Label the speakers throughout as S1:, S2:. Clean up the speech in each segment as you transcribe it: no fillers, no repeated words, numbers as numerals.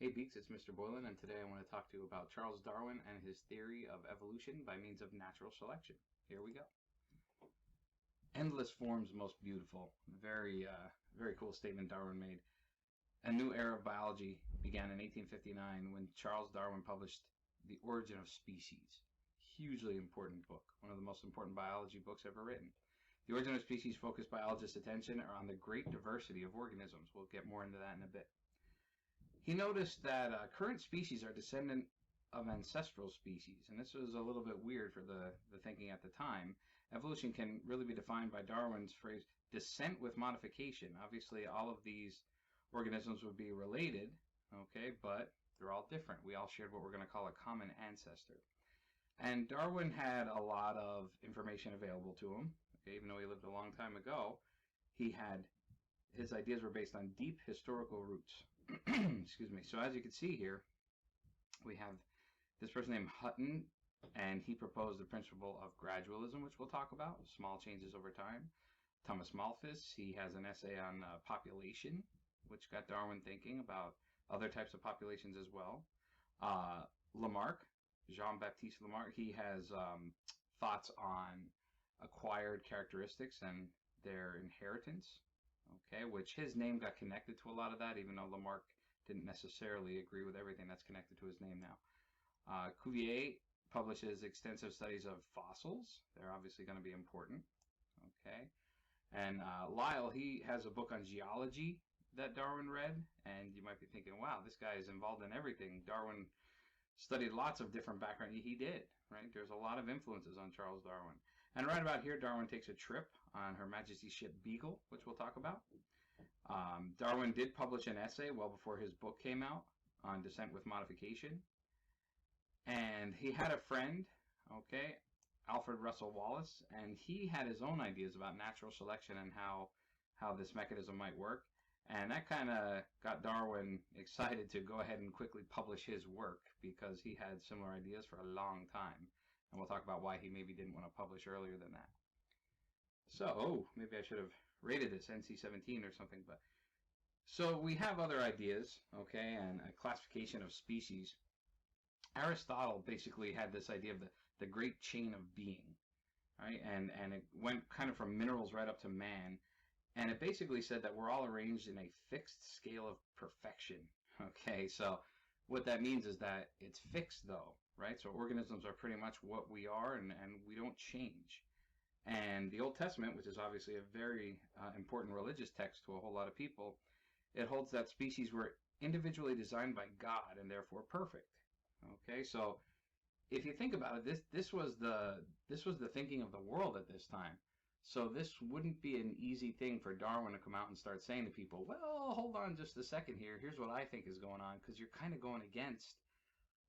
S1: Hey Beaks, it's Mr. Boylan, and today I want to talk to you about Charles Darwin and his theory of evolution by means of natural selection. Here we go. Endless forms most beautiful. Very cool statement Darwin made. A new era of biology began in 1859 when Charles Darwin published The Origin of Species. Hugely important book, one of the most important biology books ever written. The Origin of Species focused biologists' attention on the great diversity of organisms. We'll get more into that in a bit. He noticed that current species are descendant of ancestral species, and this was a little bit weird for the thinking at the time. Evolution can really be defined by Darwin's phrase, descent with modification. Obviously, all of these organisms would be related, okay, but they're all different. We all shared what we're going to call a common ancestor. And Darwin had a lot of information available to him, okay, even though he lived a long time ago. His ideas were based on deep historical roots. Excuse me. So as you can see here, we have this person named Hutton, and he proposed the principle of gradualism, which we'll talk about, small changes over time. Thomas Malthus, he has an essay on population, which got Darwin thinking about other types of populations as well. Lamarck, Jean-Baptiste Lamarck, he has thoughts on acquired characteristics and their inheritance. Okay, which his name got connected to a lot of that, even though Lamarck didn't necessarily agree with everything that's connected to his name now. Cuvier publishes extensive studies of fossils. They're obviously going to be important. Okay, and Lyell, he has a book on geology that Darwin read, and you might be thinking, wow, this guy is involved in everything. Darwin studied lots of different backgrounds. He did, right? There's a lot of influences on Charles Darwin. And right about here, Darwin takes a trip on Her Majesty's ship Beagle, which we'll talk about. Darwin did publish an essay well before his book came out on descent with modification. And he had a friend, okay, Alfred Russel Wallace, and he had his own ideas about natural selection and how this mechanism might work. And that kind of got Darwin excited to go ahead and quickly publish his work because he had similar ideas for a long time. And we'll talk about why he maybe didn't want to publish earlier than that. So, maybe I should have rated this NC-17 or something. But so we have other ideas, okay, and a classification of species. Aristotle basically had this idea of the great chain of being, right? And it went kind of from minerals right up to man. And it basically said that we're all arranged in a fixed scale of perfection. Okay, so what that means is that it's fixed though, right? So organisms are pretty much what we are, and we don't change. And the Old Testament, which is obviously a very important religious text to a whole lot of people, it holds that species were individually designed by God and therefore perfect. Okay, so if you think about it, this was the thinking of the world at this time. So this wouldn't be an easy thing for Darwin to come out and start saying to people, well, hold on just a second here. Here's what I think is going on, because you're kind of going against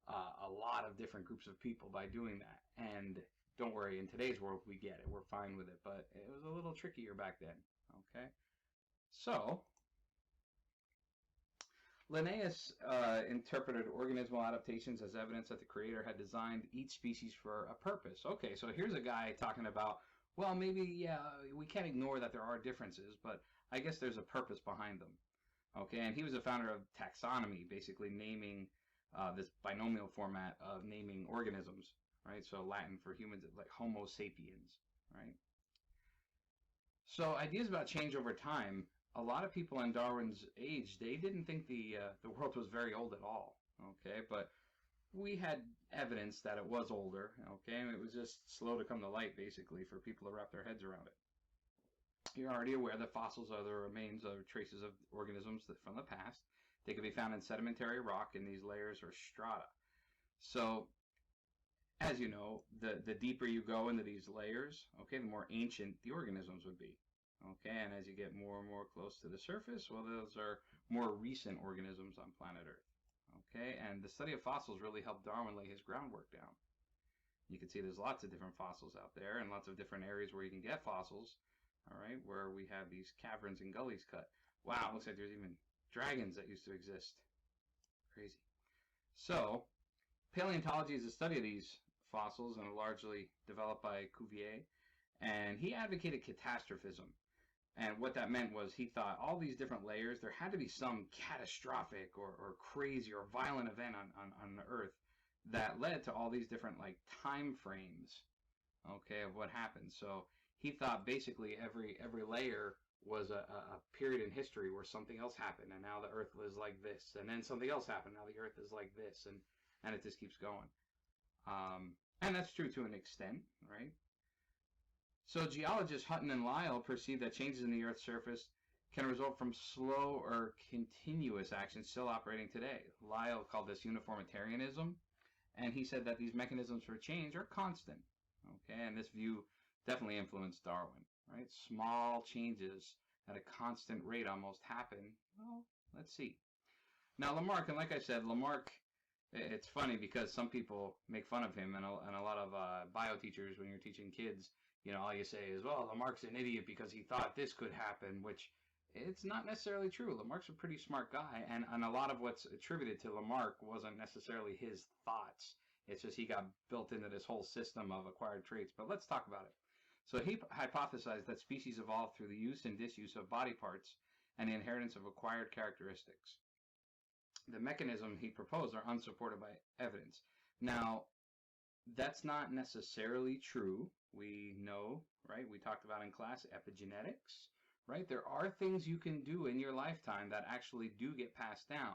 S1: a lot of different groups of people by doing that. And don't worry, in today's world, we get it. We're fine with it. But it was a little trickier back then. Okay? So Linnaeus interpreted organismal adaptations as evidence that the Creator had designed each species for a purpose. Okay, so here's a guy talking about, well, maybe, yeah, we can't ignore that there are differences, but I guess there's a purpose behind them. Okay, and he was a founder of taxonomy, basically naming this binomial format of naming organisms, right? So Latin for humans, like Homo sapiens, right? So ideas about change over time, a lot of people in Darwin's age, they didn't think the world was very old at all, okay? But we had evidence that it was older, okay? And it was just slow to come to light, basically, for people to wrap their heads around it. You're already aware that fossils are the remains or traces of organisms from the past. They can be found in sedimentary rock in these layers or strata. So, as you know, the deeper you go into these layers, okay, the more ancient the organisms would be. Okay, and as you get more and more close to the surface, well, those are more recent organisms on planet Earth. Okay, and the study of fossils really helped Darwin lay his groundwork down. You can see there's lots of different fossils out there and lots of different areas where you can get fossils, all right, where we have these caverns and gullies cut. Wow, looks like there's even dragons that used to exist. Crazy. So, paleontology is the study of these fossils and largely developed by Cuvier, and he advocated catastrophism. And what that meant was he thought all these different layers, there had to be some catastrophic or crazy or violent event on the Earth that led to all these different like time frames, okay, of what happened. So he thought basically every layer was a period in history where something else happened, and now the Earth was like this, and then something else happened, now the Earth is like this, and it just keeps going. And that's true to an extent, right? So geologists Hutton and Lyell perceive that changes in the Earth's surface can result from slow or continuous action still operating today. Lyell called this uniformitarianism, and he said that these mechanisms for change are constant. Okay, and this view definitely influenced Darwin, right? Small changes at a constant rate almost happen. Well, let's see. Now Lamarck, and like I said, Lamarck, it's funny because some people make fun of him, and a lot of bio teachers, when you're teaching kids, all you say is, well, Lamarck's an idiot because he thought this could happen, which it's not necessarily true. Lamarck's a pretty smart guy, and a lot of what's attributed to Lamarck wasn't necessarily his thoughts. It's just he got built into this whole system of acquired traits. But let's talk about it. So he hypothesized that species evolved through the use and disuse of body parts and the inheritance of acquired characteristics. The mechanism he proposed are unsupported by evidence. Now, that's not necessarily true. We know, right? We talked about in class epigenetics, right? There are things you can do in your lifetime that actually do get passed down.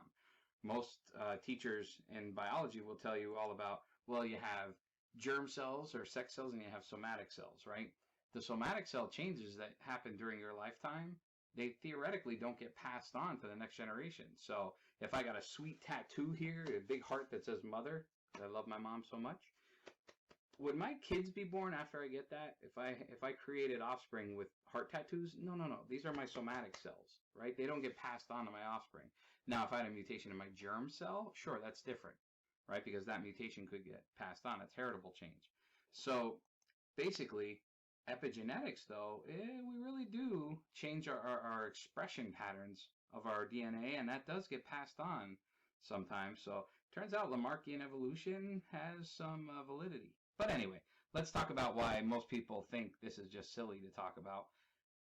S1: Most teachers in biology will tell you all about, well, you have germ cells or sex cells and you have somatic cells, right? The somatic cell changes that happen during your lifetime, they theoretically don't get passed on to the next generation. So if I got a sweet tattoo here, a big heart that says mother, I love my mom so much, would my kids be born after I get that? If I created offspring with heart tattoos? No. These are my somatic cells, right? They don't get passed on to my offspring. Now, if I had a mutation in my germ cell, sure, that's different, right? Because that mutation could get passed on. It's heritable change. So basically, epigenetics, though, we really do change our expression patterns of our DNA, and that does get passed on sometimes. So turns out Lamarckian evolution has some validity. But anyway, let's talk about why most people think this is just silly to talk about.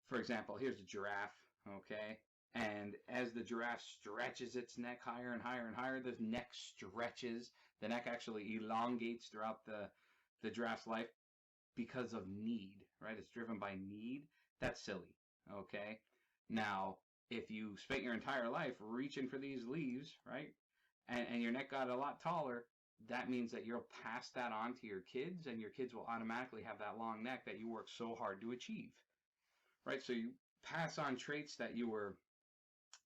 S1: For example, here's a giraffe, okay? And as the giraffe stretches its neck higher and higher and higher, the neck stretches. The neck actually elongates throughout the giraffe's life because of need, right? It's driven by need. That's silly, okay? Now, if you spent your entire life reaching for these leaves, right, and your neck got a lot taller, that means that you'll pass that on to your kids, and your kids will automatically have that long neck that you worked so hard to achieve, right? So you pass on traits that you were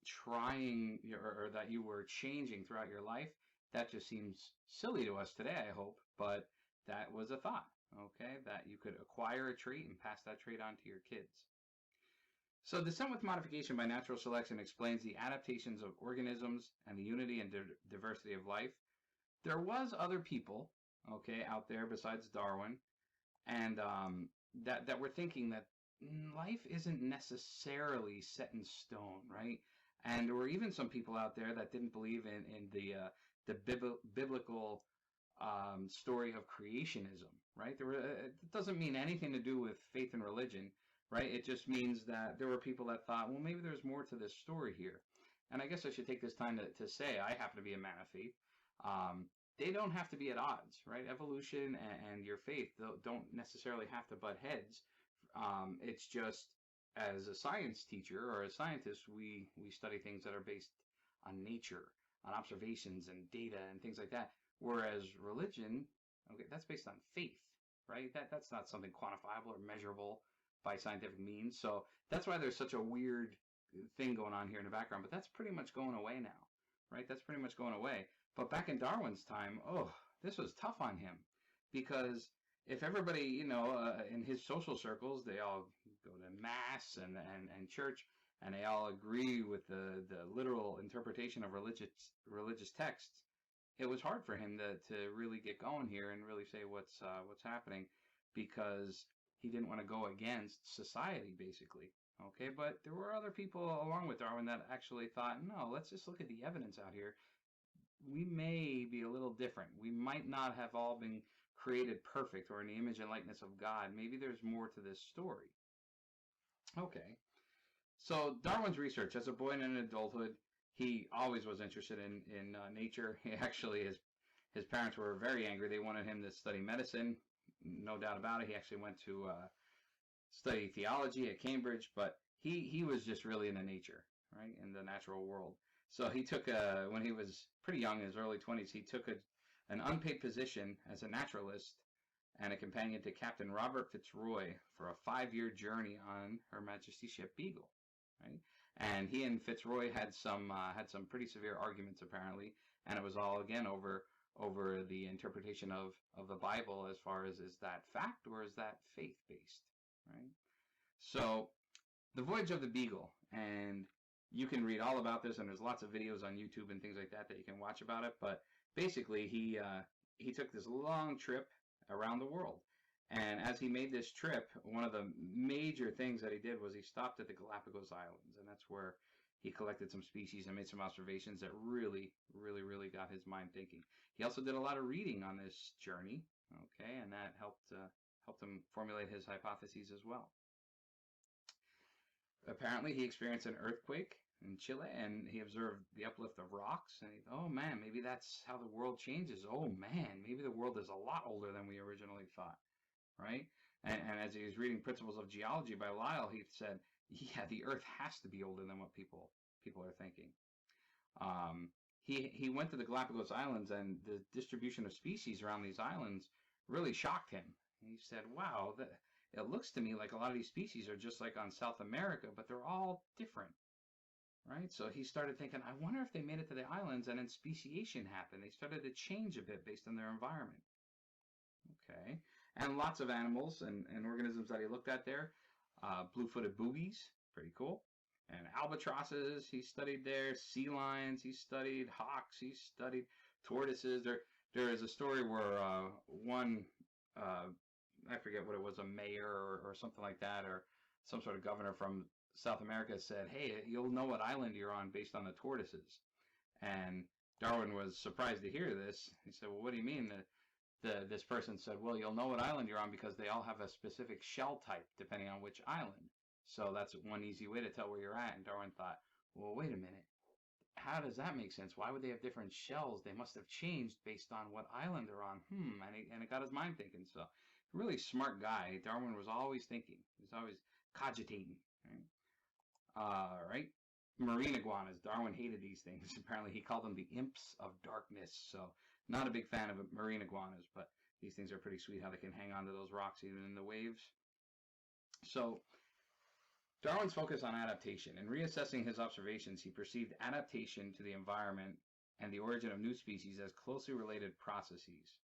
S1: trying or that you were changing throughout your life. That just seems silly to us today, I hope, but that was a thought, okay, that you could acquire a trait and pass that trait on to your kids. So descent with modification by natural selection explains the adaptations of organisms and the unity and diversity of life. There was other people, okay, out there besides Darwin, and that were thinking that life isn't necessarily set in stone, right? And there were even some people out there that didn't believe in the biblical story of creationism, right? It doesn't mean anything to do with faith and religion, right? It just means that there were people that thought, well, maybe there's more to this story here. And I guess I should take this time to say I happen to be a man of faith. They don't have to be at odds, right? Evolution and your faith don't necessarily have to butt heads. It's just, as a science teacher or a scientist, we study things that are based on nature, on observations and data and things like that. Whereas religion, okay, that's based on faith, right? That's not something quantifiable or measurable by scientific means. So that's why there's such a weird thing going on here in the background. But that's pretty much going away now, right? That's pretty much going away. But back in Darwin's time, this was tough on him, because if everybody, in his social circles, they all go to mass and church, and they all agree with the literal interpretation of religious texts, it was hard for him to really get going here and really say what's happening, because he didn't want to go against society, basically. Okay, but there were other people along with Darwin that actually thought, no, let's just look at the evidence out here. We may be a little different. We might not have all been created perfect or in the image and likeness of God. Maybe there's more to this story. Okay. So Darwin's research as a boy and in adulthood, he always was interested in nature. He actually his parents were very angry. They wanted him to study medicine, no doubt about it. He actually went to study theology at Cambridge, but he was just really into nature, right, in the natural world. So he took when he was pretty young, in his early 20s, he took an unpaid position as a naturalist and a companion to Captain Robert Fitzroy for a 5-year journey on Her Majesty's ship Beagle, right? And he and Fitzroy had some pretty severe arguments apparently, and it was all again over the interpretation of the Bible as far as is that fact or is that faith based, right? So the voyage of the Beagle, and you can read all about this, and there's lots of videos on YouTube and things like that that you can watch about it. But basically, he took this long trip around the world, and as he made this trip, one of the major things that he did was he stopped at the Galapagos Islands, and that's where he collected some species and made some observations that really, really, really got his mind thinking. He also did a lot of reading on this journey, okay, and that helped him formulate his hypotheses as well. Apparently, he experienced an earthquake in Chile, and he observed the uplift of rocks, and he thought, oh man, maybe that's how the world changes. Oh man, maybe the world is a lot older than we originally thought, right? And as he was reading Principles of Geology by Lyell, he said, yeah, the Earth has to be older than what people are thinking. He went to the Galapagos Islands, and the distribution of species around these islands really shocked him. He said, wow, it looks to me like a lot of these species are just like on South America, but they're all different, right? So he started thinking, I wonder if they made it to the islands and then speciation happened. They started to change a bit based on their environment. Okay. And lots of animals and organisms that he looked at there. Blue-footed boobies, pretty cool. And albatrosses, he studied there. Sea lions, he studied. Hawks, he studied. Tortoises. There is a story where one, I forget what it was, a mayor or something like that, or some sort of governor from South America said, hey, you'll know what island you're on based on the tortoises. And Darwin was surprised to hear this. He said, well, what do you mean? This person said, well, you'll know what island you're on because they all have a specific shell type depending on which island. So that's one easy way to tell where you're at. And Darwin thought, well, wait a minute. How does that make sense? Why would they have different shells? They must have changed based on what island they're on. And it got his mind thinking. So really smart guy. Darwin was always thinking. He was always cogitating. Right? Marine iguanas. Darwin hated these things. Apparently he called them the imps of darkness. So not a big fan of marine iguanas, but these things are pretty sweet how they can hang onto those rocks even in the waves. So Darwin's focus on adaptation. In reassessing his observations, he perceived adaptation to the environment and the origin of new species as closely related processes.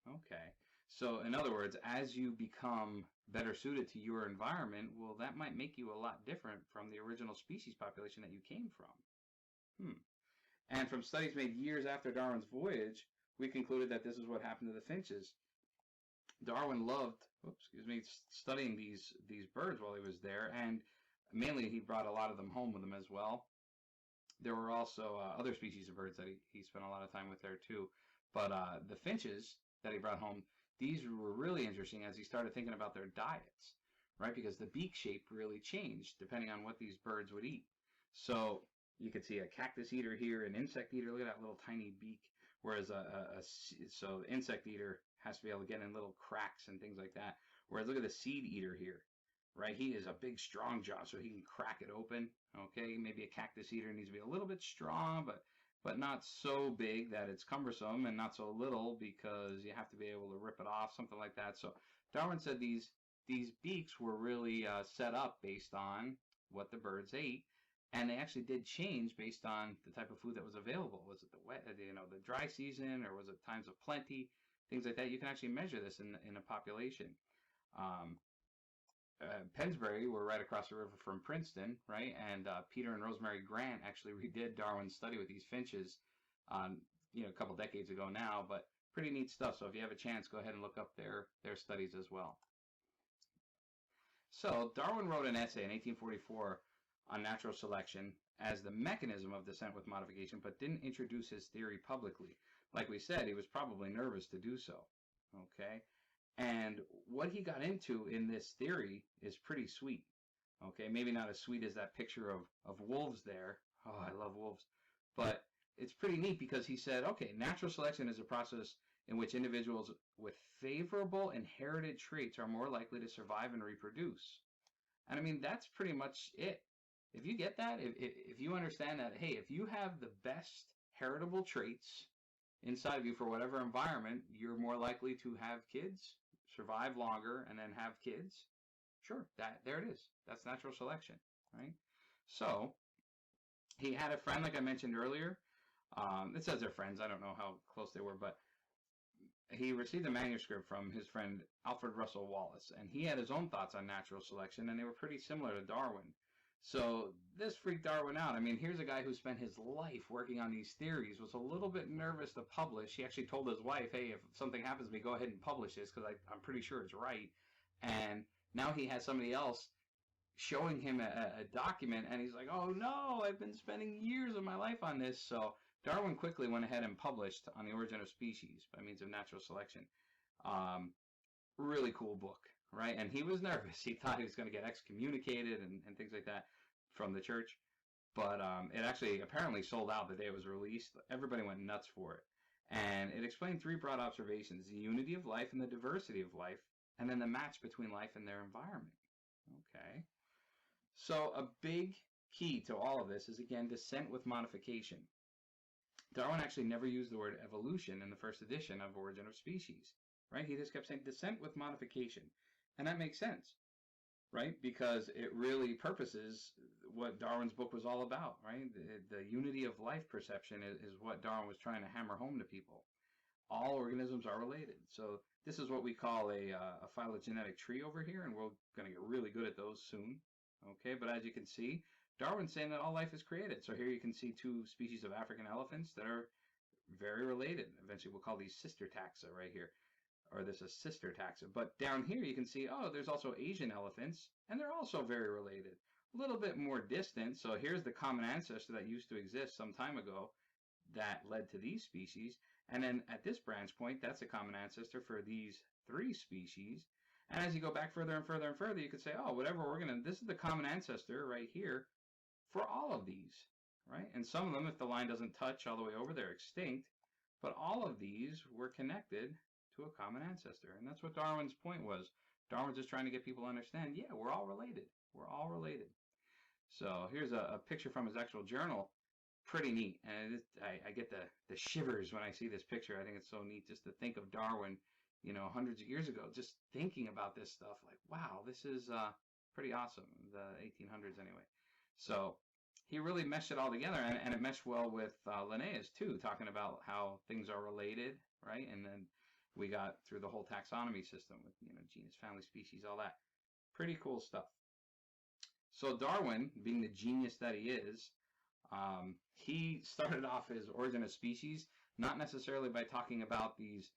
S1: Okay. So in other words, as you become better suited to your environment, well, that might make you a lot different from the original species population that you came from. And from studies made years after Darwin's voyage, we concluded that this is what happened to the finches. Darwin loved, studying these birds while he was there, and mainly he brought a lot of them home with him as well. There were also other species of birds that he spent a lot of time with there too. But the finches that he brought home, these were really interesting as he started thinking about their diets, right? Because the beak shape really changed depending on what these birds would eat. So you could see a cactus eater here, an insect eater. Look at that little tiny beak. Whereas so the insect eater has to be able to get in little cracks and things like that. Whereas look at the seed eater here, right? He is a big, strong jaw, so he can crack it open. Okay, maybe a cactus eater needs to be a little bit strong, but not so big that it's cumbersome, and not so little because you have to be able to rip it off, something like that. So Darwin said these beaks were really set up based on what the birds ate. And they actually did change based on the type of food that was available. Was it the wet, the dry season, or was it times of plenty? Things like that. You can actually measure this in a population. Pennsbury were right across the river from Princeton, right? And Peter and Rosemary Grant actually redid Darwin's study with these finches, a couple decades ago now. But pretty neat stuff. So if you have a chance, go ahead and look up their studies as well. So Darwin wrote an essay in 1844 on natural selection as the mechanism of descent with modification, but didn't introduce his theory publicly. Like we said, he was probably nervous to do so. Okay? And what he got into in this theory is pretty sweet. Okay, maybe not as sweet as that picture of wolves there. Oh, I love wolves. But it's pretty neat because he said, okay, natural selection is a process in which individuals with favorable inherited traits are more likely to survive and reproduce. And I mean, that's pretty much it. If you get that, if you understand that, hey, if you have the best heritable traits inside of you for whatever environment, you're more likely to have kids, survive longer, and then have kids. Sure, there it is. That's natural selection, right? So he had a friend, like I mentioned earlier. It says they're friends. I don't know how close they were, but he received a manuscript from his friend Alfred Russel Wallace, and he had his own thoughts on natural selection, and they were pretty similar to Darwin. So this freaked Darwin out. I mean, here's a guy who spent his life working on these theories, was a little bit nervous to publish. He actually told his wife, hey, if something happens to me, go ahead and publish this, because I'm pretty sure it's right. And now he has somebody else showing him a document, and he's like, oh no, I've been spending years of my life on this. So Darwin quickly went ahead and published On the Origin of Species by Means of Natural Selection. Really cool book, right? And he was nervous. He thought he was going to get excommunicated and things like that from the church. But it actually apparently sold out the day it was released. Everybody went nuts for it. And it explained three broad observations: the unity of life and the diversity of life, and then the match between life and their environment. Okay. So a big key to all of this is, again, descent with modification. Darwin actually never used the word evolution in the first edition of Origin of Species, right? He just kept saying descent with modification. And that makes sense, right? Because it really purposes what Darwin's book was all about, right? The unity of life perception is what Darwin was trying to hammer home to people. All organisms are related. So this is what we call a phylogenetic tree over here, and we're going to get really good at those soon. Okay, but as you can see, Darwin's saying that all life is created. So here you can see two species of African elephants that are very related. Eventually we'll call these sister taxa right here, or this is sister taxa. But down here you can see, oh, there's also Asian elephants, and they're also very related. A little bit more distant. So here's the common ancestor that used to exist some time ago that led to these species. And then at this branch point, that's a common ancestor for these three species. And as you go back further and further and further, you could say, oh, whatever, this is the common ancestor right here for all of these, right? And some of them, if the line doesn't touch all the way over, they're extinct. But all of these were connected to a common ancestor. And that's what Darwin's point was. Darwin's just trying to get people to understand, yeah, we're all related. We're all related. So here's a picture from his actual journal. Pretty neat. And I get the shivers when I see this picture. I think it's so neat just to think of Darwin, hundreds of years ago, just thinking about this stuff. Like, wow, this is pretty awesome. The 1800s anyway. So he really meshed it all together, and it meshed well with Linnaeus too, talking about how things are related, right? And then we got through the whole taxonomy system with genus, family, species, all that. Pretty cool stuff. So Darwin, being the genius that he is, he started off his Origin of Species not necessarily by talking about these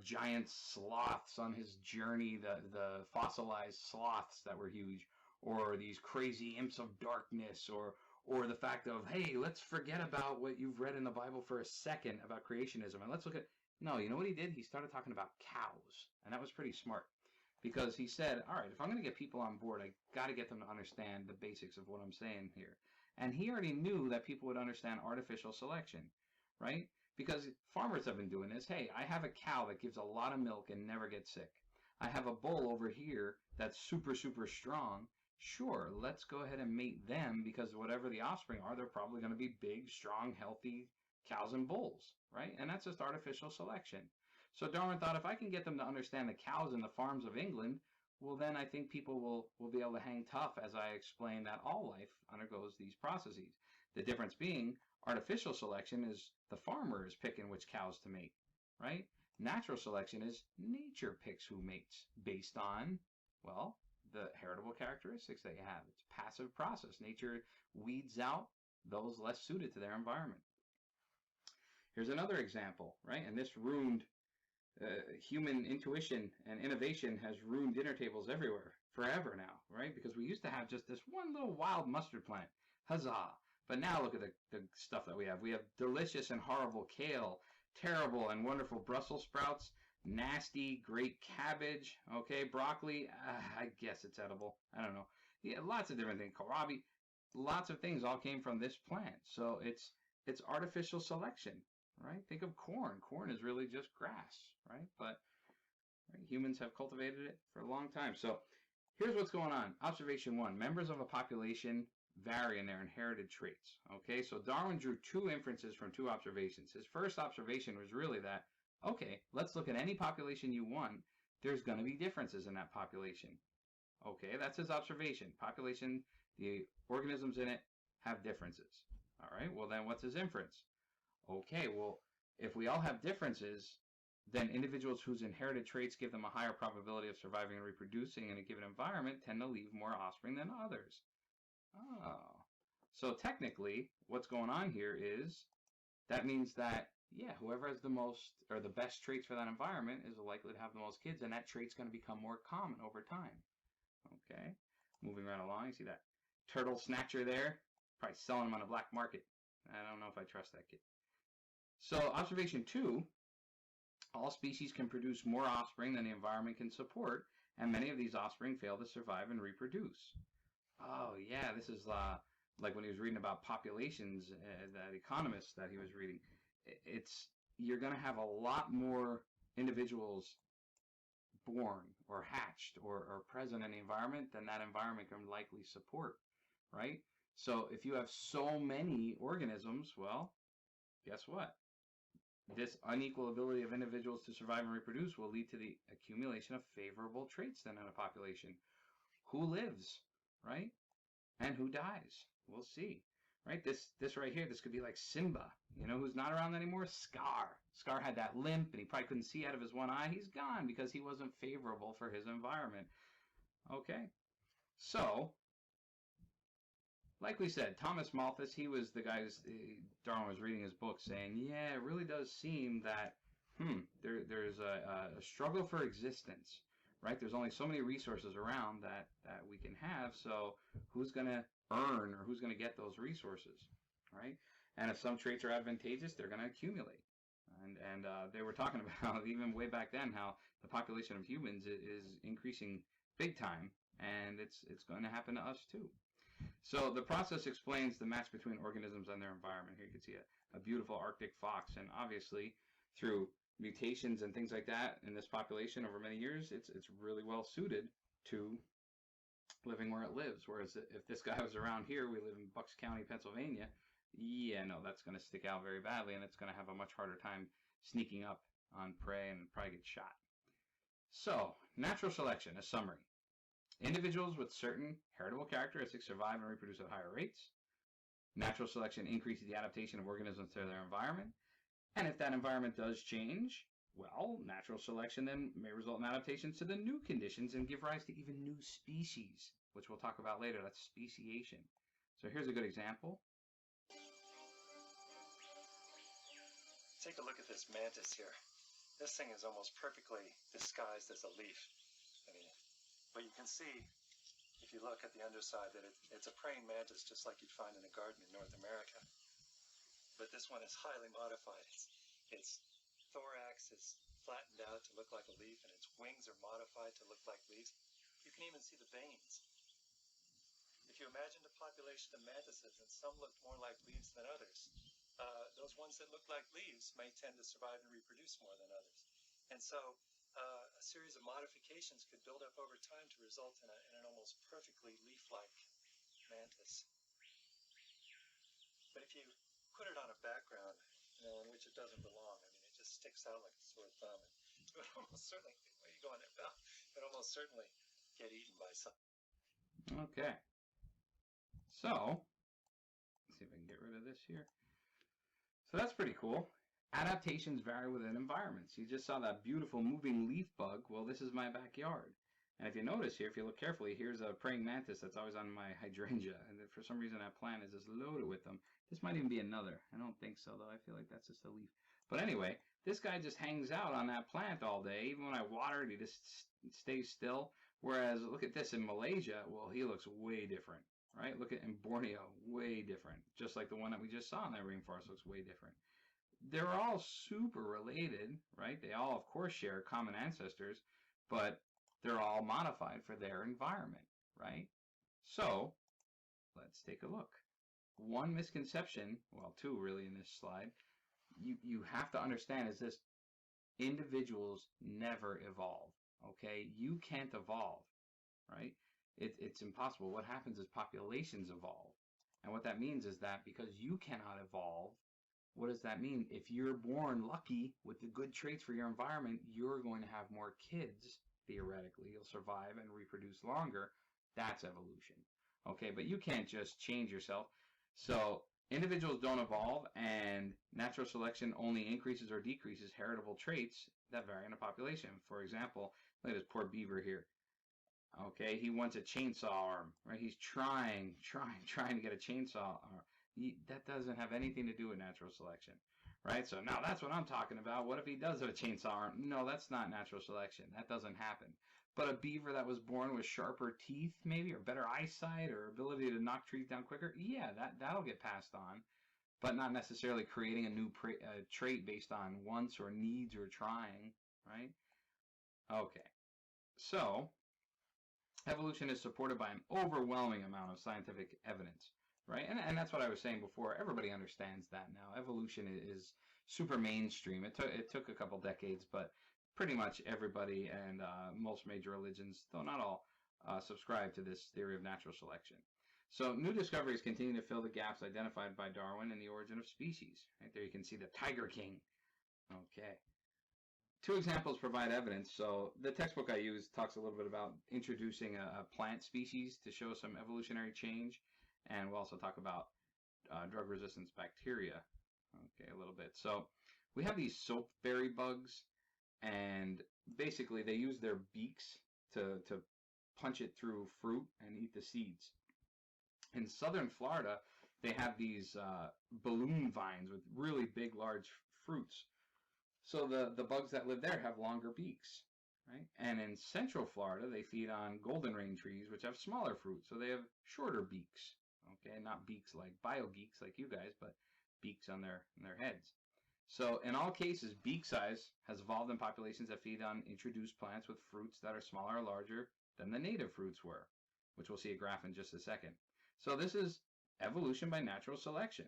S1: giant sloths on his journey, the fossilized sloths that were huge, or these crazy imps of darkness, or the fact of, hey, let's forget about what you've read in the Bible for a second about creationism, and let's look at, no, you know what he did? He started talking about cows, and that was pretty smart, because he said, all right, if I'm going to get people on board, I got to get them to understand the basics of what I'm saying here. And he already knew that people would understand artificial selection, right? Because farmers have been doing this. Hey, I have a cow that gives a lot of milk and never gets sick. I have a bull over here that's super, super strong. Sure, let's go ahead and mate them, because whatever the offspring are, they're probably going to be big, strong, healthy cows and bulls, right? And that's just artificial selection. So Darwin thought, if I can get them to understand the cows in the farms of England, well, then I think people will be able to hang tough as I explain that all life undergoes these processes. The difference being, artificial selection is the farmer is picking which cows to mate, right? Natural selection is nature picks who mates based on, well, the heritable characteristics that you have. It's a passive process. Nature weeds out those less suited to their environment. Here's another example, right? And this ruined human intuition and innovation has ruined dinner tables everywhere forever now, right? Because we used to have just this one little wild mustard plant. Huzzah. But now look at the stuff that we have. We have delicious and horrible kale, terrible and wonderful Brussels sprouts, nasty, great cabbage, okay, broccoli, I guess it's edible. I don't know. Yeah, lots of different things. Kohlrabi, lots of things all came from this plant. So it's artificial selection, right? Think of corn. Corn is really just grass, right? But right, humans have cultivated it for a long time. So here's what's going on. Observation one, members of a population vary in their inherited traits. Okay, so Darwin drew two inferences from two observations. His first observation was really that, okay, let's look at any population you want. There's going to be differences in that population. Okay, that's his observation. Population, the organisms in it have differences. All right, well then what's his inference? Okay, well, if we all have differences, then individuals whose inherited traits give them a higher probability of surviving and reproducing in a given environment tend to leave more offspring than others. Oh. So technically, what's going on here is that means that, yeah, whoever has the most or the best traits for that environment is likely to have the most kids, and that trait's going to become more common over time. Okay, moving right along, you see that turtle snatcher there? Probably selling them on a black market. I don't know if I trust that kid. So observation two, all species can produce more offspring than the environment can support, and many of these offspring fail to survive and reproduce. Oh yeah, this is like when he was reading about populations, that economist that he was reading. It's you're going to have a lot more individuals born or hatched or present in the environment than that environment can likely support, right? So if you have so many organisms, well, guess what? This unequal ability of individuals to survive and reproduce will lead to the accumulation of favorable traits then in a population. Who lives, right? And who dies? We'll see. Right? This right here, this could be like Simba. You know who's not around anymore? Scar. Scar had that limp and he probably couldn't see out of his one eye. He's gone because he wasn't favorable for his environment. Okay. So, like we said, Thomas Malthus, he was the guy Darwin was reading his book saying, yeah, it really does seem that there's a struggle for existence, right? There's only so many resources around that we can have, so who's going to earn or who's going to get those resources, right? And if some traits are advantageous, they're going to accumulate. And they were talking about, even way back then, how the population of humans is increasing big time, and it's going to happen to us too. So the process explains the match between organisms and their environment. Here you can see a beautiful Arctic fox, and obviously through mutations and things like that in this population over many years, it's really well suited to living where it lives. Whereas if this guy was around here, we live in Bucks County, Pennsylvania, yeah, no, that's going to stick out very badly, and it's going to have a much harder time sneaking up on prey and probably get shot. So, natural selection, a summary. Individuals with certain heritable characteristics survive and reproduce at higher rates. Natural selection increases the adaptation of organisms to their environment. And if that environment does change, well, natural selection then may result in adaptations to the new conditions and give rise to even new species, which we'll talk about later. That's speciation. So here's a good example.
S2: Take a look at this mantis here. This thing is almost perfectly disguised as a leaf. But you can see, if you look at the underside, that it's a praying mantis just like you'd find in a garden in North America. But this one is highly modified. Its thorax is flattened out to look like a leaf, and its wings are modified to look like leaves. You can even see the veins. If you imagined a population of mantises, and some looked more like leaves than others, those ones that look like leaves may tend to survive and reproduce more than others. And so a series of modifications could build up over time to result in an almost perfectly leaf-like mantis. But if you put it on a background, in which it doesn't belong, it just sticks out like a sore thumb. And it would almost certainly, where you going there, Bill? It would almost certainly get eaten by something.
S1: Okay. So, let's see if I can get rid of this here. So that's pretty cool. Adaptations vary within environments. You just saw that beautiful moving leaf bug. Well, this is my backyard. And if you notice here, if you look carefully, here's a praying mantis that's always on my hydrangea. And for some reason, that plant is just loaded with them. This might even be another. I don't think so, though. I feel like that's just a leaf. But anyway, this guy just hangs out on that plant all day. Even when I water it, he just stays still. Whereas, look at this in Malaysia. Well, he looks way different, right? Look at in Borneo, way different. Just like the one that we just saw in that rainforest looks way different. They're all super related, right? They all, of course, share common ancestors, but they're all modified for their environment, right? So let's take a look. One misconception, well, two really in this slide, you have to understand is this: individuals never evolve. Okay, you can't evolve, right? It's impossible. What happens is populations evolve. And what that means is that because you cannot evolve, what does that mean? If you're born lucky with the good traits for your environment, you're going to have more kids, theoretically. You'll survive and reproduce longer. That's evolution. Okay, but you can't just change yourself. So individuals don't evolve, and natural selection only increases or decreases heritable traits that vary in a population. For example, look at this poor beaver here. Okay, he wants a chainsaw arm, right? He's trying to get a chainsaw arm. That doesn't have anything to do with natural selection, right? So now that's what I'm talking about. What if he does have a chainsaw arm? No, that's not natural selection. That doesn't happen. But a beaver that was born with sharper teeth, maybe, or better eyesight, or ability to knock trees down quicker, yeah, that'll get passed on, but not necessarily creating a new trait based on wants or needs or trying, right? Okay, so evolution is supported by an overwhelming amount of scientific evidence, right? And that's what I was saying before. Everybody understands that now. Evolution is super mainstream. It took a couple decades, but pretty much everybody and most major religions, though not all, subscribe to this theory of natural selection. So new discoveries continue to fill the gaps identified by Darwin in the origin of species. Right there you can see the Tiger King. Okay. Two examples provide evidence. So the textbook I use talks a little bit about introducing a plant species to show some evolutionary change, and we'll also talk about drug resistance bacteria, okay, a little bit. So we have these soapberry bugs, and basically they use their beaks to punch it through fruit and eat the seeds. In southern Florida, they have these balloon vines with really big, large fruits. So the bugs that live there have longer beaks, right? And in central Florida, they feed on golden rain trees, which have smaller fruit, so they have shorter beaks. Okay, not beaks like biogeeks like you guys, but beaks on their heads. So in all cases, beak size has evolved in populations that feed on introduced plants with fruits that are smaller or larger than the native fruits were, which we'll see a graph in just a second. So this is evolution by natural selection.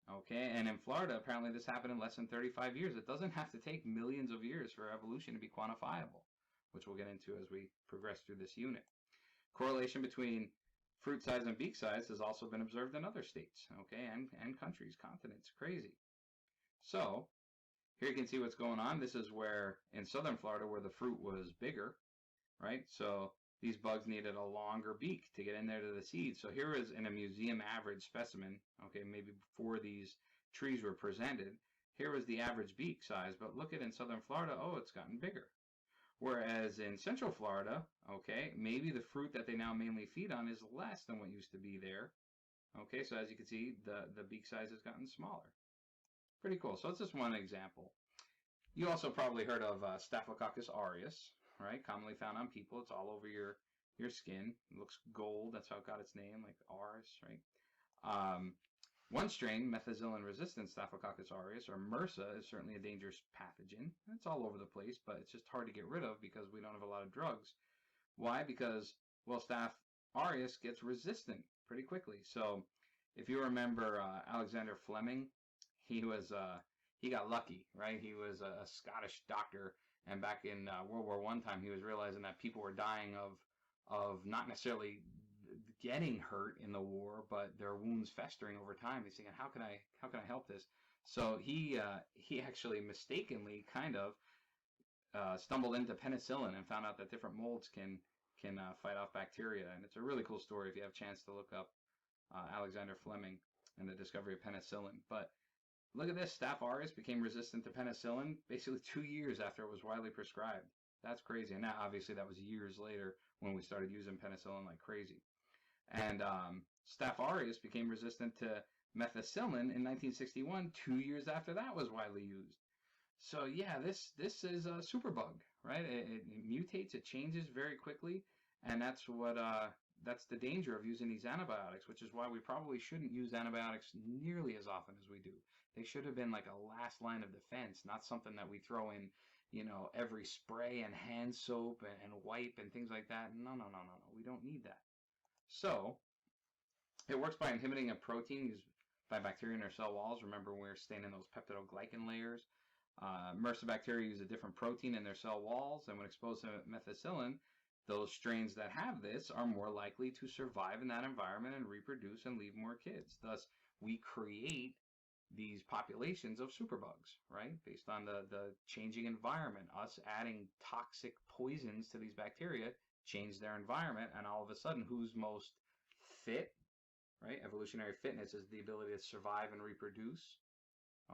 S1: Okay, and in Florida, apparently this happened in less than 35 years. It doesn't have to take millions of years for evolution to be quantifiable, which we'll get into as we progress through this unit. Correlation between fruit size and beak size has also been observed in other states, okay, and countries, continents. Crazy. So here you can see what's going on. This is where, in southern Florida, where the fruit was bigger, right? So these bugs needed a longer beak to get in there to the seeds. So here is in a museum average specimen, okay, maybe before these trees were presented, here was the average beak size, but look at in southern Florida, oh, it's gotten bigger. Whereas in central Florida, okay, maybe the fruit that they now mainly feed on is less than what used to be there. Okay, so as you can see, the beak size has gotten smaller. Pretty cool. So it's just one example. You also probably heard of Staphylococcus aureus, right? Commonly found on people. It's all over your skin. It looks gold. That's how it got its name, like aureus, right? One strain, methicillin-resistant Staphylococcus aureus, or MRSA, is certainly a dangerous pathogen. It's all over the place, but it's just hard to get rid of because we don't have a lot of drugs. Why? Because, well, Staph aureus gets resistant pretty quickly. So if you remember Alexander Fleming, he got lucky, right? He was a Scottish doctor, and back in World War I time, he was realizing that people were dying of not necessarily getting hurt in the war, but their wounds festering over time. He's thinking, how can I help this? So he actually mistakenly kind of stumbled into penicillin and found out that different molds can fight off bacteria. And it's a really cool story if you have a chance to look up Alexander Fleming and the discovery of penicillin. But look at this. Staph aureus became resistant to penicillin basically 2 years after it was widely prescribed. That's crazy. And now, obviously, that was years later when we started using penicillin like crazy. And Staph aureus became resistant to methicillin in 1961, 2 years after that was widely used. So yeah, this is a superbug, right? It mutates, it changes very quickly, and that's the danger of using these antibiotics, which is why we probably shouldn't use antibiotics nearly as often as we do. They should have been like a last line of defense, not something that we throw in, every spray and hand soap and wipe and things like that. No. We don't need that. So It works by inhibiting a protein used by bacteria in their cell walls. Remember, when we were staining those peptidoglycan layers. MRSA bacteria use a different protein in their cell walls, and when exposed to methicillin, those strains that have this are more likely to survive in that environment and reproduce and leave more kids. Thus, we create these populations of superbugs, right? Based on the changing environment. Us adding toxic poisons to these bacteria change their environment, and all of a sudden, who's most fit, right? Evolutionary fitness is the ability to survive and reproduce.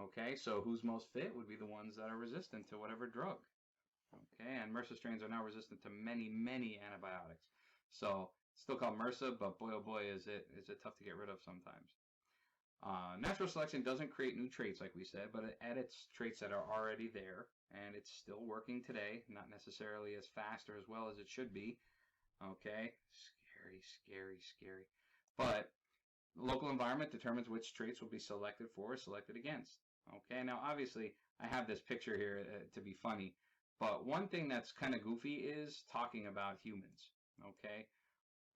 S1: Okay, so who's most fit would be the ones that are resistant to whatever drug. Okay, and MRSA strains are now resistant to many, many antibiotics. So it's still called MRSA, but boy, oh boy, is it tough to get rid of sometimes. Natural selection doesn't create new traits, like we said, but it edits traits that are already there, and it's still working today, not necessarily as fast or as well as it should be. Okay, scary, scary, scary. But the local environment determines which traits will be selected for or selected against. Okay, now obviously I have this picture here to be funny, but one thing that's kind of goofy is talking about humans. Okay,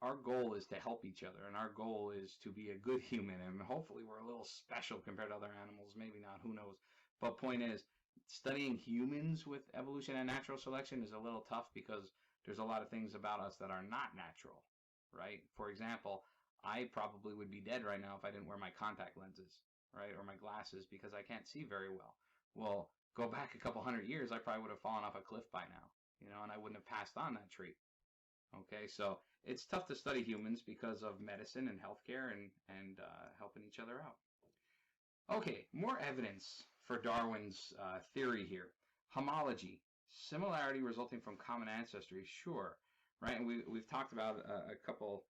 S1: our goal is to help each other, and our goal is to be a good human, and hopefully we're a little special compared to other animals. Maybe not, who knows. But point is, studying humans with evolution and natural selection is a little tough because there's a lot of things about us that are not natural, right? For example, I probably would be dead right now if I didn't wear my contact lenses, right, or my glasses, because I can't see very well. Well, go back a couple hundred years, I probably would have fallen off a cliff by now, and I wouldn't have passed on that trait. Okay, so it's tough to study humans because of medicine and healthcare and helping each other out. Okay, more evidence for Darwin's theory here. Homology, similarity resulting from common ancestry, sure, right? And we've talked about a couple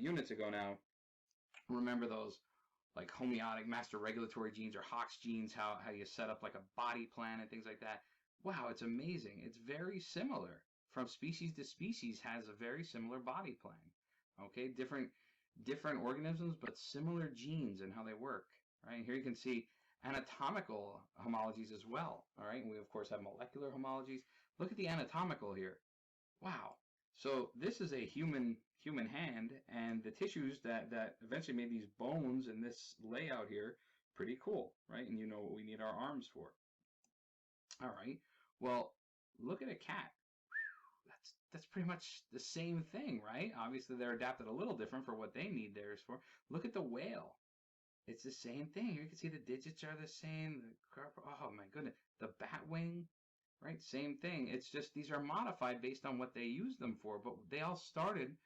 S1: units ago now. Remember those like homeotic master regulatory genes or Hox genes, how you set up like a body plan and things like that. Wow, it's amazing. It's very similar. From species to species has a very similar body plan. Okay, different organisms, but similar genes and how they work. Right, here you can see anatomical homologies as well. All right, and we of course have molecular homologies. Look at the anatomical here. Wow. So this is a human hand, and the tissues that eventually made these bones and this layout here, pretty cool, right? And you know what we need our arms for. All right. Well, look at a cat. That's pretty much the same thing, right? Obviously, they're adapted a little different for what they need theirs for. Look at the whale. It's the same thing. You can see the digits are the same. Oh my goodness. The bat wing, right? Same thing. It's just these are modified based on what they use them for, but they all started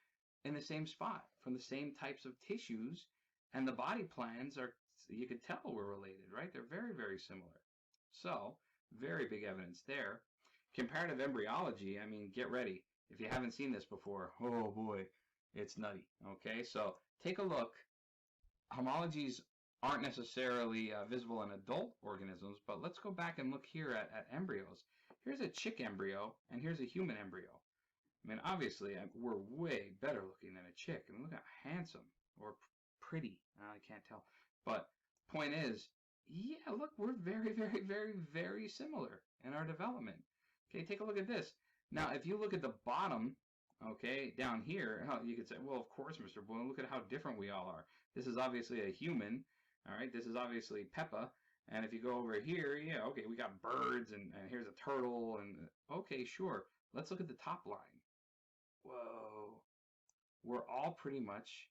S1: in the same spot from the same types of tissues, and the body plans are, you could tell we're related, right? They're very, very similar. So, very big evidence there. Comparative embryology, I mean, get ready. If you haven't seen this before, oh boy, it's nutty. Okay, so take a look. Homologies aren't necessarily visible in adult organisms, but let's go back and look here at embryos. Here's a chick embryo, and here's a human embryo. I mean, obviously, we're way better looking than a chick. I mean, look how handsome or pretty. I can't tell. But point is, yeah, look, we're very, very, very, very similar in our development. Okay, take a look at this. Now, if you look at the bottom, okay, down here, you could say, well, of course, Mr. Boylan, look at how different we all are. This is obviously a human. All right, this is obviously Peppa. And if you go over here, yeah, okay, we got birds, and here's a turtle. And okay, sure. Let's look at the top line. Whoa. We're all pretty much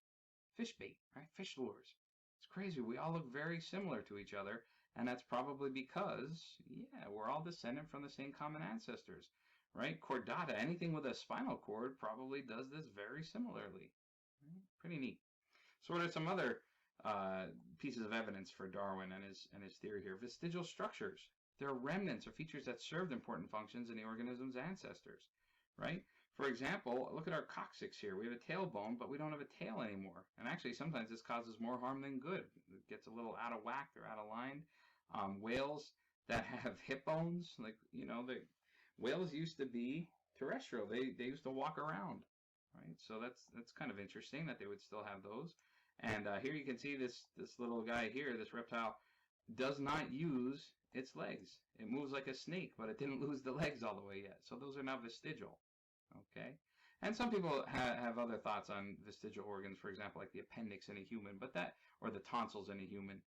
S1: fish bait, right? Fish lures. It's crazy. We all look very similar to each other, and that's probably because, yeah, we're all descended from the same common ancestors, right? Chordata, anything with a spinal cord probably does this very similarly. Right? Pretty neat. So what are some other pieces of evidence for Darwin and his theory here? Vestigial structures. They're remnants or features that served important functions in the organism's ancestors, right? For example, look at our coccyx here. We have a tailbone, but we don't have a tail anymore. And actually, sometimes this causes more harm than good. It gets a little out of whack. They're out of line. Whales that have hip bones, like, the whales used to be terrestrial. They used to walk around, right? So that's kind of interesting that they would still have those. And here you can see this little guy here, this reptile, does not use its legs. It moves like a snake, but it didn't lose the legs all the way yet. So those are now vestigial. Okay. And some people have other thoughts on vestigial organs, for example, like the appendix in a human, or the tonsils in a human.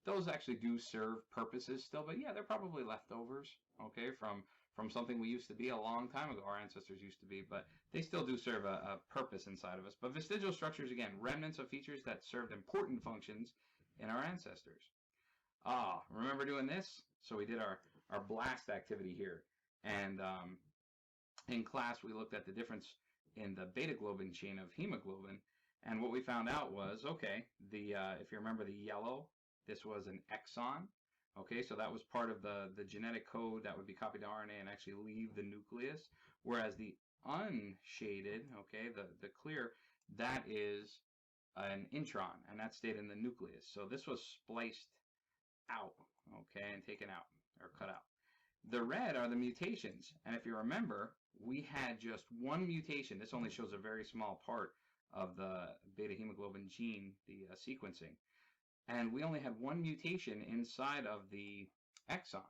S1: Those actually do serve purposes still, but yeah, they're probably leftovers, okay, from something we used to be a long time ago, our ancestors used to be, but they still do serve a purpose inside of us. But vestigial structures, again, remnants of features that served important functions in our ancestors. Remember doing this? So we did our blast activity here, and in class we looked at the difference in the beta globin chain of hemoglobin, and what we found out was, okay, if you remember the yellow, this was an exon. Okay, so that was part of the genetic code that would be copied to RNA and actually leave the nucleus, whereas the unshaded, okay, the clear, that is an intron, and that stayed in the nucleus. So this was spliced out, okay, and taken out, or cut out. The red are the mutations, and if you remember, we had just one mutation. This only shows a very small part of the beta hemoglobin gene, the sequencing. And we only had one mutation inside of the exon.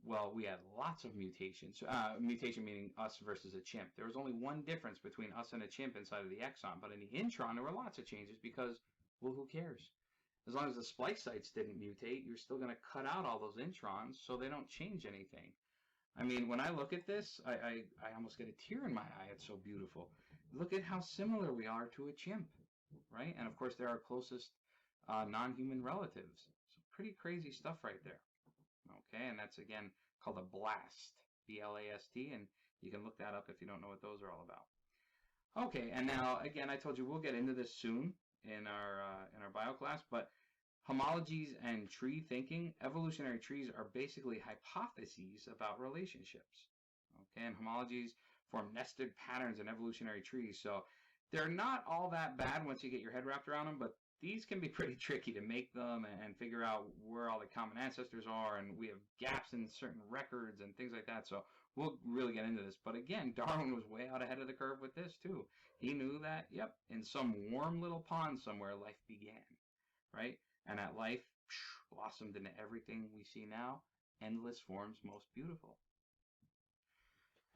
S1: Well, we had lots of mutations. Mutation meaning us versus a chimp. There was only one difference between us and a chimp inside of the exon. But in the intron, there were lots of changes because, well, who cares? As long as the splice sites didn't mutate, you're still going to cut out all those introns so they don't change anything. I mean, when I look at this, I almost get a tear in my eye. It's so beautiful. Look at how similar we are to a chimp, right? And of course, they're our closest non-human relatives. So pretty crazy stuff right there. Okay, and that's again called a blast, B-L-A-S-T, and you can look that up if you don't know what those are all about. Okay, and now again, I told you we'll get into this soon in our bio class, but homologies and tree thinking, evolutionary trees are basically hypotheses about relationships. Okay, and homologies form nested patterns in evolutionary trees, so they're not all that bad once you get your head wrapped around them, but these can be pretty tricky to make them and figure out where all the common ancestors are, and we have gaps in certain records and things like that, so we'll really get into this. But again, Darwin was way out ahead of the curve with this too. He knew that, yep, in some warm little pond somewhere life began, right? And that life blossomed into everything we see now, endless forms most beautiful.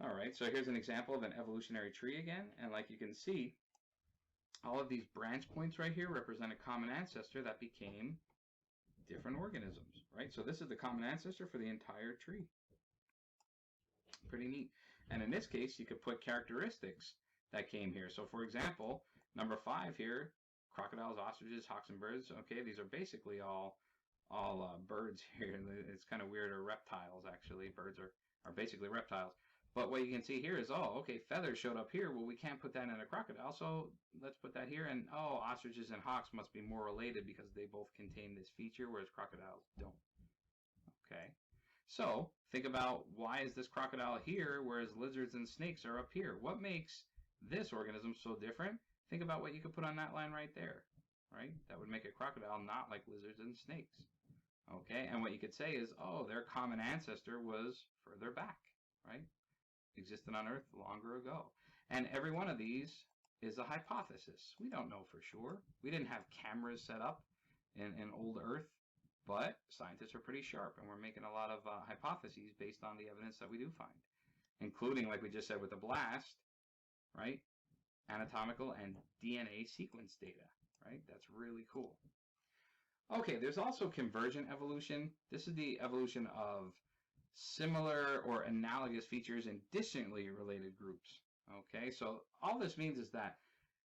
S1: All right, so here's an example of an evolutionary tree again, and like you can see, all of these branch points right here represent a common ancestor that became different organisms, right? So this is the common ancestor for the entire tree. Pretty neat. And in this case, you could put characteristics that came here. So for example, number 5 here, crocodiles, ostriches, hawks, and birds. Okay, these are basically all birds here. It's kind of weird, or reptiles actually. Birds are basically reptiles. But what you can see here is, oh, okay, feathers showed up here. Well, we can't put that in a crocodile, so let's put that here. And, oh, ostriches and hawks must be more related because they both contain this feature, whereas crocodiles don't. Okay. So think about, why is this crocodile here, whereas lizards and snakes are up here? What makes this organism so different? Think about what you could put on that line right there, right? That would make a crocodile not like lizards and snakes. Okay, and what you could say is, oh, their common ancestor was further back, right? Existed on Earth longer ago. And every one of these is a hypothesis. We don't know for sure. We didn't have cameras set up in old Earth, but scientists are pretty sharp, and we're making a lot of hypotheses based on the evidence that we do find, including, like we just said with the blast, right? Anatomical and DNA sequence data, right? That's really cool. Okay, there's also convergent evolution. This is the evolution of similar or analogous features in distantly related groups. Okay, so all this means is that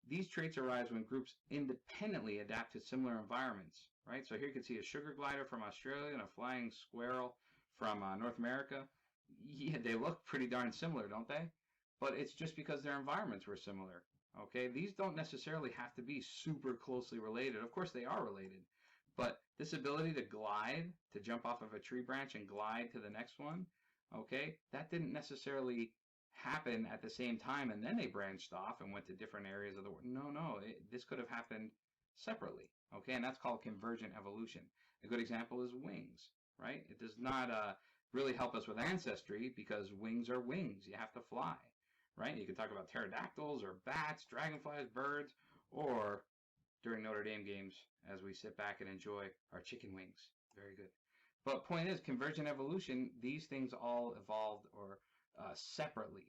S1: these traits arise when groups independently adapt to similar environments, right? So here you can see a sugar glider from Australia and a flying squirrel from North America. Yeah, they look pretty darn similar, don't they? But it's just because their environments were similar. Okay, these don't necessarily have to be super closely related. Of course they are related, but this ability to glide, to jump off of a tree branch and glide to the next one, okay, that didn't necessarily happen at the same time and then they branched off and went to different areas of the world. No, this could have happened separately, okay, and that's called convergent evolution. A good example is wings, right? It does not really help us with ancestry because wings are wings. You have to fly, right? You can talk about pterodactyls or bats, dragonflies, birds, or during Notre Dame games as we sit back and enjoy our chicken wings. Very good. But point is, convergent evolution, these things all evolved or separately,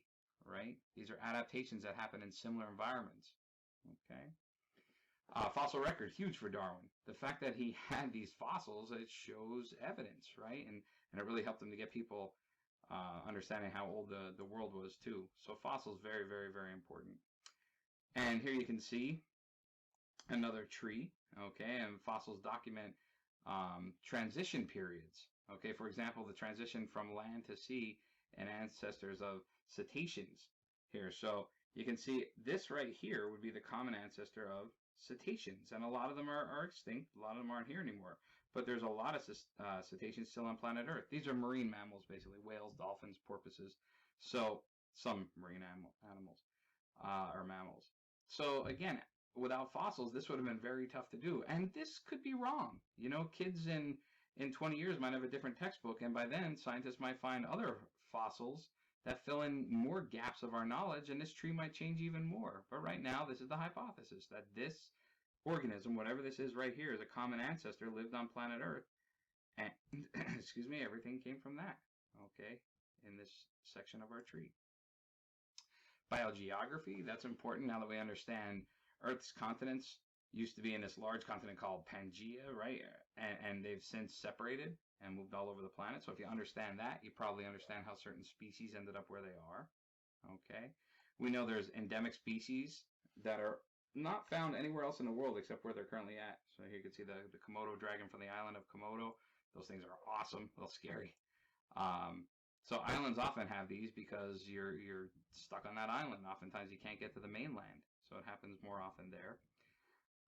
S1: right? These are adaptations that happen in similar environments, okay? Fossil record, huge for Darwin. The fact that he had these fossils, it shows evidence, right? And it really helped him to get people understanding how old the world was too. So fossils, very, very, very important. And here you can see another tree, okay? And fossils document transition periods, okay? For example, the transition from land to sea and ancestors of cetaceans here. So you can see this right here would be the common ancestor of cetaceans, and a lot of them are extinct. A lot of them aren't here anymore, but there's a lot of cetaceans still on planet Earth. These are marine mammals, basically whales, dolphins, porpoises. So some marine animals or mammals. So again, without fossils, this would have been very tough to do, and this could be wrong. You know, kids in 20 years might have a different textbook, and by then scientists might find other fossils that fill in more gaps of our knowledge, and this tree might change even more. But right now, this is the hypothesis that this organism, whatever this is right here, is a common ancestor, lived on planet Earth, and excuse me, everything came from that, okay, in this section of our tree. Biogeography, that's important now that we understand Earth's continents used to be in this large continent called Pangaea, right? And they've since separated and moved all over the planet. So if you understand that, you probably understand how certain species ended up where they are. Okay. We know there's endemic species that are not found anywhere else in the world except where they're currently at. So here you can see the Komodo dragon from the island of Komodo. Those things are awesome, a little scary. So islands often have these because you're stuck on that island. Oftentimes you can't get to the mainland. So it happens more often there.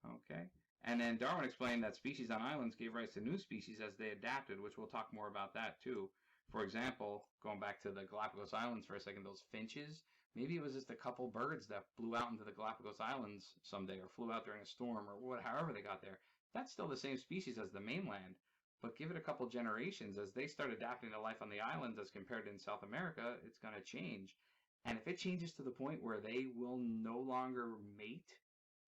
S1: Okay. And then Darwin explained that species on islands gave rise to new species as they adapted, which we'll talk more about that too. For example, going back to the Galapagos Islands for a second, those finches, maybe it was just a couple birds that flew out into the Galapagos Islands someday, or flew out during a storm, or however they got there. That's still the same species as the mainland, but give it a couple generations, as they start adapting to life on the islands as compared to in South America, it's going to change. And if it changes to the point where they will no longer mate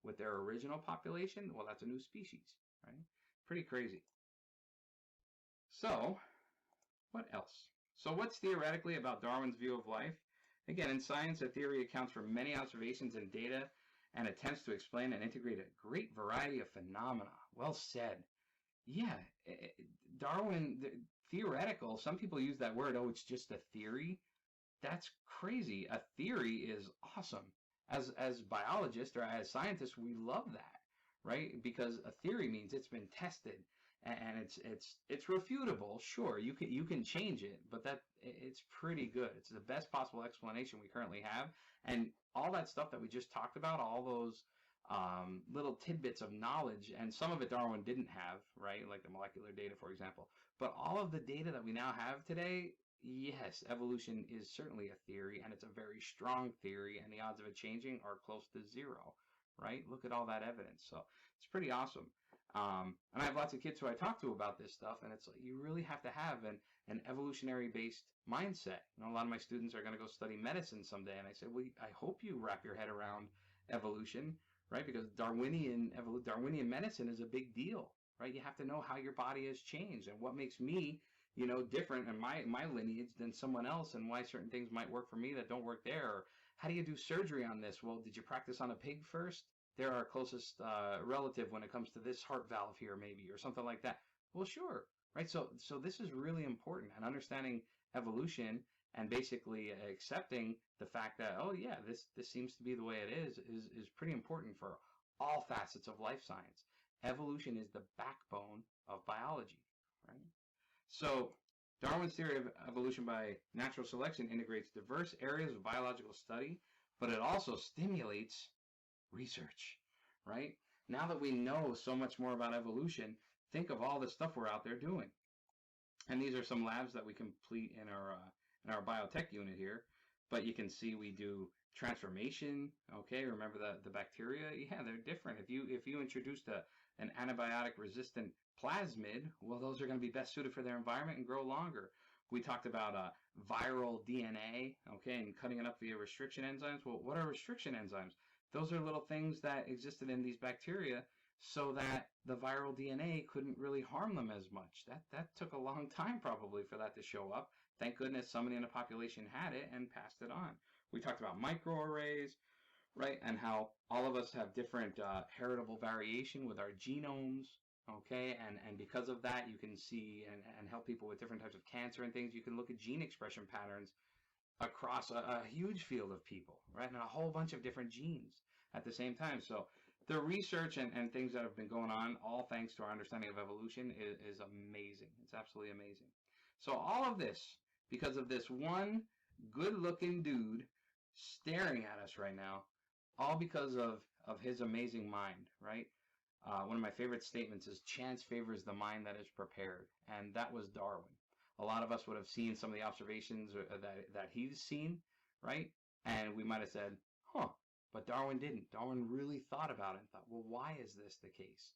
S1: with their original population, well, that's a new species, right? Pretty crazy. So, what else? So what's theoretically about Darwin's view of life? Again, in science, a theory accounts for many observations and data and attempts to explain and integrate a great variety of phenomena. Well said. Yeah, Darwin, theoretical, some people use that word, oh, it's just a theory. That's crazy. A theory is awesome. As biologists or as scientists, we love that, right? Because a theory means it's been tested and it's refutable. Sure, you can change it, but it's pretty good. It's the best possible explanation we currently have, and all that stuff that we just talked about, all those little tidbits of knowledge, and some of it Darwin didn't have, right? Like the molecular data, for example. But all of the data that we now have today, yes, evolution is certainly a theory, and it's a very strong theory, and the odds of it changing are close to zero, right? Look at all that evidence. So it's pretty awesome. And I have lots of kids who I talk to about this stuff, and it's like you really have to have an evolutionary-based mindset. You know, a lot of my students are going to go study medicine someday, and I say, well, I hope you wrap your head around evolution, right? Because Darwinian medicine is a big deal, right? You have to know how your body has changed and what makes me, you know, different in my lineage than someone else, and why certain things might work for me that don't work there. Or how do you do surgery on this? Well, did you practice on a pig first? They're our closest relative when it comes to this heart valve here, maybe, or something like that. Well, sure, right? So this is really important, and understanding evolution and basically accepting the fact that, oh yeah, this seems to be the way it is pretty important for all facets of life science. Evolution is the backbone of biology, right? So Darwin's theory of evolution by natural selection integrates diverse areas of biological study, but it also stimulates research, right? Now that we know so much more about evolution, think of all the stuff we're out there doing. And these are some labs that we complete in our biotech unit here. But you can see we do transformation. Okay, remember the bacteria? Yeah, they're different. If you introduced an antibiotic resistant plasmid, well, those are going to be best suited for their environment and grow longer. We talked about viral DNA, okay, and cutting it up via restriction enzymes. Well, what are restriction enzymes? Those are little things that existed in these bacteria so that the viral DNA couldn't really harm them as much. That took a long time probably for that to show up. Thank goodness somebody in the population had it and passed it on. We talked about microarrays, right? And how all of us have different heritable variation with our genomes, okay? And because of that, you can see and help people with different types of cancer and things. You can look at gene expression patterns across a huge field of people, right? And a whole bunch of different genes at the same time. So the research and things that have been going on, all thanks to our understanding of evolution, is amazing. It's absolutely amazing. So all of this, because of this one good-looking dude staring at us right now, all because of his amazing mind, right? One of my favorite statements is chance favors the mind that is prepared, and that was Darwin. A lot of us would have seen some of the observations that he's seen, right? And we might have said, huh, but Darwin didn't. Darwin really thought about it and thought, well, why is this the case?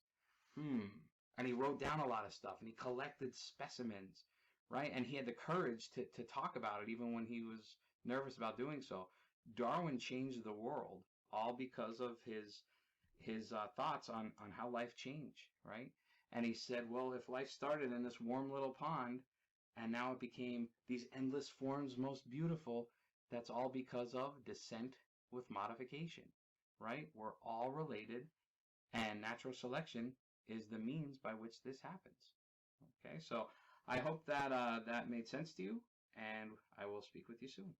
S1: And he wrote down a lot of stuff, and he collected specimens, right? And he had the courage to talk about it even when he was nervous about doing so. Darwin changed the world all because of his thoughts on how life changed, right? And he said, well, if life started in this warm little pond and now it became these endless forms most beautiful, that's all because of descent with modification, right? We're all related, and natural selection is the means by which this happens. Okay, so I hope that that made sense to you, and I will speak with you soon.